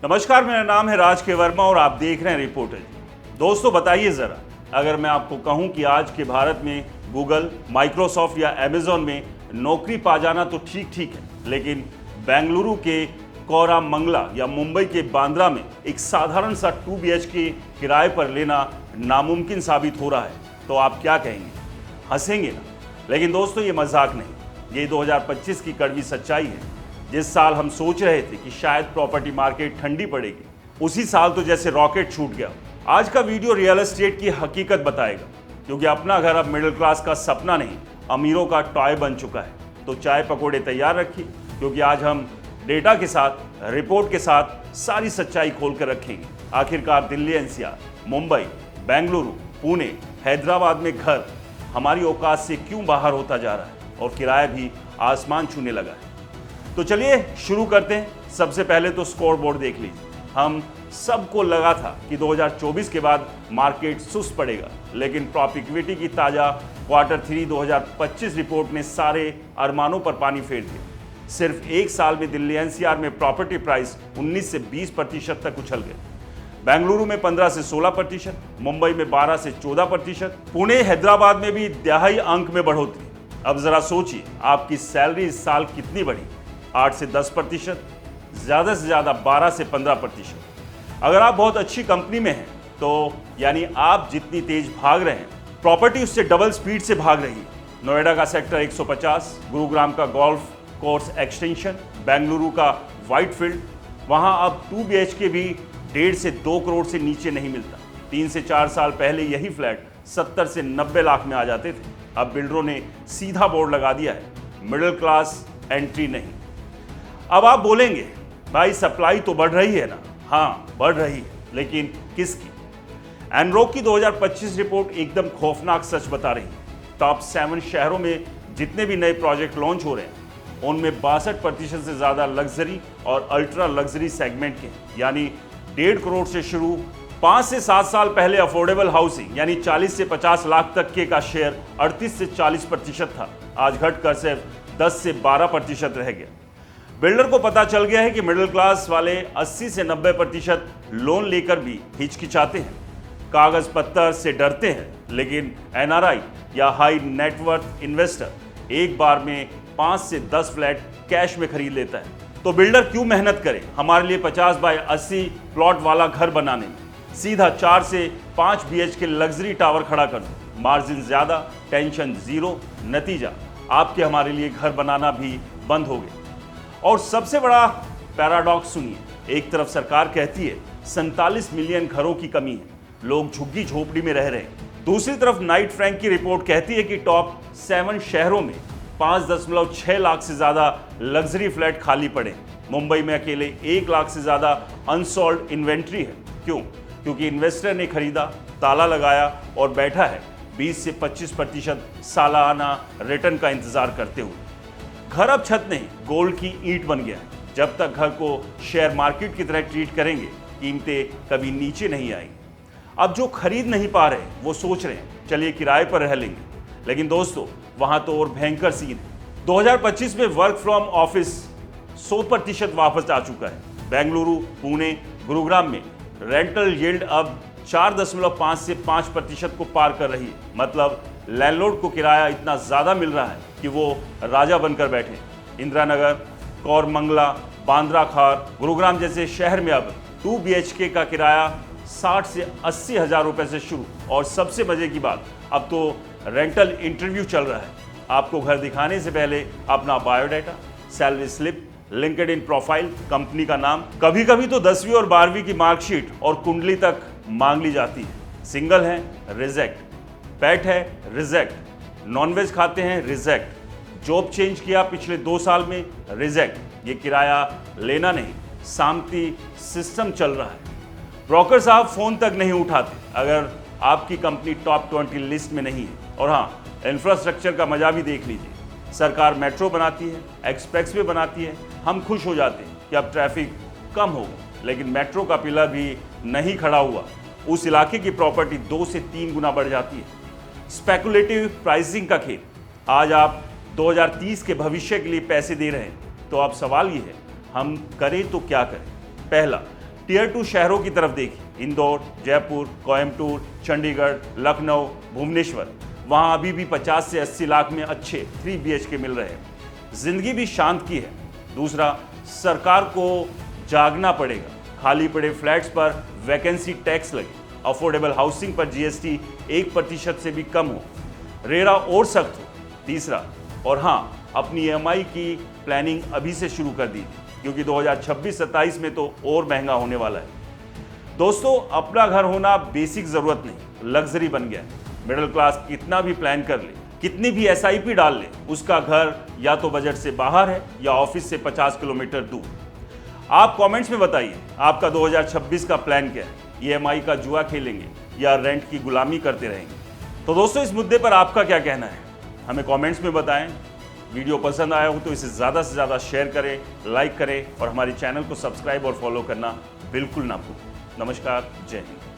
नमस्कार, मेरा नाम है राज के वर्मा और आप देख रहे हैं रिपोर्टर। दोस्तों बताइए ज़रा, अगर मैं आपको कहूं कि आज के भारत में गूगल, माइक्रोसॉफ्ट या अमेजॉन में नौकरी पा जाना तो ठीक ठीक है, लेकिन बेंगलुरु के कोरामंगला या मुंबई के बांद्रा में एक साधारण सा 2 BHK किराए पर लेना नामुमकिन साबित हो रहा है, तो आप क्या कहेंगे? हंसेंगे ना? लेकिन दोस्तों ये मजाक नहीं, ये 2025 की कड़वी सच्चाई है। जिस साल हम सोच रहे थे कि शायद प्रॉपर्टी मार्केट ठंडी पड़ेगी, उसी साल तो जैसे रॉकेट छूट गया। आज का वीडियो रियल एस्टेट की हकीकत बताएगा, क्योंकि अपना घर अब मिडिल क्लास का सपना नहीं, अमीरों का टॉय बन चुका है। तो चाय पकौड़े तैयार रखिए, क्योंकि आज हम डेटा के साथ, रिपोर्ट के साथ सारी सच्चाई खोल कर रखेंगे। आखिरकार दिल्ली NCR, मुंबई, बेंगलुरु, पुणे, हैदराबाद में घर हमारी औकात से क्यों बाहर होता जा रहा है और किराया भी आसमान छूने लगा है। तो चलिए शुरू करते हैं। सबसे पहले तो स्कोर बोर्ड देख लीजिए। हम सबको लगा था कि 2024 के बाद मार्केट सुस्त पड़ेगा, लेकिन प्रॉफिटिविटी की ताज़ा Q3 2025 रिपोर्ट ने सारे अरमानों पर पानी फेर दिया। सिर्फ एक साल में दिल्ली NCR में प्रॉपर्टी प्राइस 19 से 20% तक उछल गए। बेंगलुरु में 15 से 16%, मुंबई में 12 से 14%, पुणे हैदराबाद में भी दहाई अंक में बढ़ोतरी। अब जरा सोचिए, आपकी सैलरी इस साल कितनी बढ़ी? 8 से 10%, ज़्यादा से ज़्यादा 12 से 15%। अगर आप बहुत अच्छी कंपनी में हैं तो यानी आप जितनी तेज भाग रहे हैं, प्रॉपर्टी उससे डबल स्पीड से भाग रही है। नोएडा का सेक्टर 150, गुरुग्राम का गोल्फ कोर्स एक्सटेंशन, बेंगलुरु का व्हाइट फील्ड, वहाँ अब 2 BHK भी 1.5 से 2 करोड़ से नीचे नहीं मिलता। 3 से 4 साल पहले यही फ्लैट 70 से 90 लाख में आ जाते थे। अब बिल्डरों ने सीधा बोर्ड लगा दिया है, मिडिल क्लास एंट्री नहीं। अब आप बोलेंगे, भाई सप्लाई तो बढ़ रही है ना? हाँ बढ़ रही है, लेकिन किसकी? एनरॉक की 2025 रिपोर्ट एकदम खौफनाक सच बता रही है। टॉप 7 शहरों में जितने भी नए प्रोजेक्ट लॉन्च हो रहे हैं, उनमें 62% से ज़्यादा लग्जरी और अल्ट्रा लग्जरी सेगमेंट के, यानी 1.5 करोड़ से शुरू। 5 से 7 साल पहले अफोर्डेबल हाउसिंग यानी 40 से 50 लाख तक के का शेयर 38 से 40% था, आज घटकर सिर्फ 10 से 12% रह गया। बिल्डर को पता चल गया है कि मिडिल क्लास वाले 80 से 90% लोन लेकर भी हिचकिचाते हैं, कागज पत्तर से डरते हैं, लेकिन NRI या हाई नेटवर्थ इन्वेस्टर एक बार में 5 से 10 फ्लैट कैश में खरीद लेता है। तो बिल्डर क्यों मेहनत करे हमारे लिए 50 बाय 80 प्लॉट वाला घर बनाने में? सीधा 4 से 5 BHK लग्जरी टावर खड़ा कर दो, मार्जिन ज़्यादा, टेंशन जीरो, नतीजा आपके हमारे लिए घर बनाना भी बंद हो गए। और सबसे बड़ा पैराडॉक्स सुनिए, एक तरफ सरकार कहती है 47 मिलियन घरों की कमी है, लोग झुग्गी झोपड़ी में रह रहे हैं। दूसरी तरफ नाइट फ्रैंक की रिपोर्ट कहती है कि टॉप 7 शहरों में 5.6 लाख से ज़्यादा लग्जरी फ्लैट खाली पड़े। मुंबई में अकेले 1 लाख से ज़्यादा अनसोल्ड इन्वेंट्री है। क्यों? क्योंकि इन्वेस्टर ने खरीदा, ताला लगाया और बैठा है 20 से 25% सालाना रिटर्न का इंतजार करते हुए। घर अब छत नहीं, गोल्ड की ईंट बन गया है। जब तक घर को शेयर मार्केट की तरह ट्रीट करेंगे, कीमतें कभी नीचे नहीं आएंगी। अब जो खरीद नहीं पा रहे वो सोच रहे हैं चलिए किराए पर रह लेंगे, लेकिन दोस्तों वहां तो और भयंकर सीन है। 2025 में वर्क फ्रॉम ऑफिस 100% वापस आ चुका है। बेंगलुरु, पुणे, गुरुग्राम में रेंटल यील्ड अब 4.5 से 5% को पार कर रही है। मतलब लैंडलॉर्ड को किराया इतना ज़्यादा मिल रहा है कि वो राजा बनकर बैठे। इंदिरा नगर, कोरमंगला, बांद्रा खार, गुरुग्राम जैसे शहर में अब 2 BHK का किराया 60 से 80 हज़ार रुपये से शुरू। और सबसे मज़े की बात, अब तो रेंटल इंटरव्यू चल रहा है। आपको घर दिखाने से पहले अपना biodata, salary slip, LinkedIn profile, company का नाम, कभी कभी तो 10वीं और 12वीं की मार्कशीट और कुंडली तक मांग ली जाती है। सिंगल है रिजेक्ट, पेट है रिजेक्ट, नॉनवेज खाते हैं रिजेक्ट, जॉब चेंज किया पिछले 2 साल में रिजेक्ट। ये किराया लेना नहीं, सामती सिस्टम चल रहा है। ब्रोकर साहब फोन तक नहीं उठाते अगर आपकी कंपनी टॉप 20 लिस्ट में नहीं है। और हाँ, इंफ्रास्ट्रक्चर का मजा भी देख लीजिए। सरकार मेट्रो बनाती है, एक्सप्रेस वे बनाती है, हम खुश हो जाते हैं कि अब ट्रैफिक कम होगा, लेकिन मेट्रो का पिलर भी नहीं खड़ा हुआ, उस इलाके की प्रॉपर्टी 2 से 3 गुना बढ़ जाती है। स्पेकुलेटिव प्राइसिंग का खेल। आज आप 2030 के भविष्य के लिए पैसे दे रहे हैं, तो अब सवाल ये है हम करें तो क्या करें। पहला, टियर 2 शहरों की तरफ देखिए, इंदौर, जयपुर, कोयम्बटूर, चंडीगढ़, लखनऊ, भुवनेश्वर, वहां अभी भी 50 से 80 लाख में अच्छे 3 BHK मिल रहे हैं। जिंदगी भी शांत की है। दूसरा, सरकार को जागना पड़ेगा। खाली पड़े फ्लैट्स पर वैकेंसी टैक्स लगे, अफोर्डेबल हाउसिंग पर GST 1% से भी कम हो, रेरा और सख्त हो। तीसरा, और हाँ, अपनी EMI की प्लानिंग अभी से शुरू कर दी, क्योंकि 2026-27 में तो और महंगा होने वाला है। दोस्तों, अपना घर होना बेसिक जरूरत नहीं, लग्जरी बन गया है। मिडिल क्लास कितना भी प्लान कर ले, कितनी भी SIP डाल ले, उसका घर या तो बजट से बाहर है या ऑफिस से 50 किलोमीटर दूर। आप कमेंट्स में बताइए, आपका 2026 का प्लान क्या है? EMI का जुआ खेलेंगे या रेंट की गुलामी करते रहेंगे? तो दोस्तों, इस मुद्दे पर आपका क्या कहना है, हमें कमेंट्स में बताएं। वीडियो पसंद आया हो तो इसे ज़्यादा से ज़्यादा शेयर करें, लाइक करें और हमारे चैनल को सब्सक्राइब और फॉलो करना बिल्कुल ना भूलें। नमस्कार, जय हिंद।